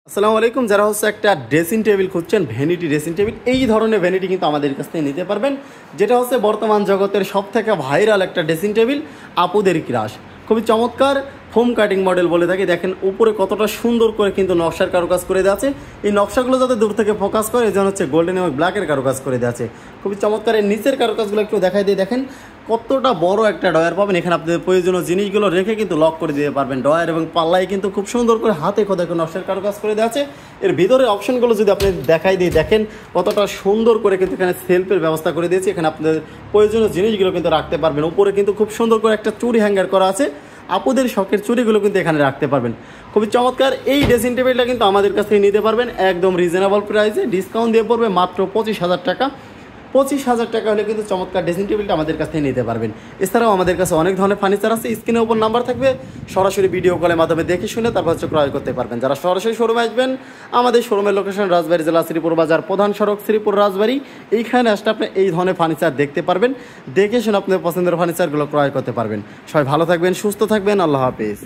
আসসালামু আলাইকুম। যারা হচ্ছে একটা ড্রেসিং টেবিল খুঁজছেন, ভ্যানিটি ড্রেসিং টেবিল, এই ধরনের ভ্যানিটি কিন্তু আমাদের কাছ থেকে নিতে পারবেন, যেটা হচ্ছে বর্তমান জগতের সব থেকে ভাইরাল একটা ড্রেসিং টেবিল, আপুদের ক্রাশ। খুবই চমৎকার ফোম কাটিং মডেল বলে থাকি। দেখেন উপরে কতটা সুন্দর করে কিন্তু নকশার কারুকাজ করে দেওয়া আছে। এই নকশাগুলো যাতে দূর থেকে ফোকাস করে, এই জন্য হচ্ছে গোল্ডেন এবং ব্ল্যাকের কারুকাজ করে দেওয়া আছে। খুবই চমৎকার। এর নিচের কারুকাজগুলো একটু দেখাই দিয়ে দেখেন কতটা বড় একটা ডয়ার পাবেন। এখানে আপনাদের প্রয়োজনীয় জিনিসগুলো রেখে কিন্তু লক করে দিতে পারবেন। ডয়ার এবং পাল্লায় কিন্তু খুব সুন্দর করে হাতে খোদা করে নকশার কারুকাজ করে দেওয়া আছে। এর ভিতরে অপশনগুলো যদি আপনি দেখাই দিয়ে দেখেন কতটা সুন্দর করে কিন্তু এখানে সেলফের ব্যবস্থা করে দিয়েছি। এখানে আপনাদের প্রয়োজনীয় জিনিসগুলো কিন্তু রাখতে পারবেন। উপরে কিন্তু খুব সুন্দর করে একটা চুড়ি হ্যাঙ্গার করা আছে। আপুদের শখের চুড়িগুলো কিন্তু এখানে রাখতে পারবেন। খুবই চমৎকার এই ড্রেসিং টেবিলটা কিন্তু আমাদের কাছ থেকে নিতে পারবেন একদম রিজনেবল প্রাইসে। ডিসকাউন্ট দিয়ে পড়বে মাত্র 25,000 টাকা। 25,000 টাকা হলে কিন্তু চমৎকার ড্রেসিং টেবিলটা আমাদের কাছ থেকে নিতে পারবেন। এছাড়াও আমাদের কাছে অনেক ধরনের ফার্নিচার আছে। স্ক্রিনের উপর নাম্বার থাকবে, সরাসরি ভিডিও কলের মাধ্যমে দেখে শুনে তারপর হচ্ছে ক্রয় করতে পারবেন। যারা সরাসরি শোরুমে আসবেন, আমাদের শোরুমের লোকেশন রাজবাড়ী জেলা, শ্রীপুর বাজার, প্রধান সড়ক, শ্রীপুর রাজবাড়ী। এইখানে আসলে আপনি এই ধরনের ফার্নিচার দেখতে পারবেন। দেখে শুনে আপনার পছন্দের ফার্নিচারগুলো ক্রয় করতে পারবেন। সবাই ভালো থাকবেন, সুস্থ থাকবেন। আল্লাহ হাফেজ।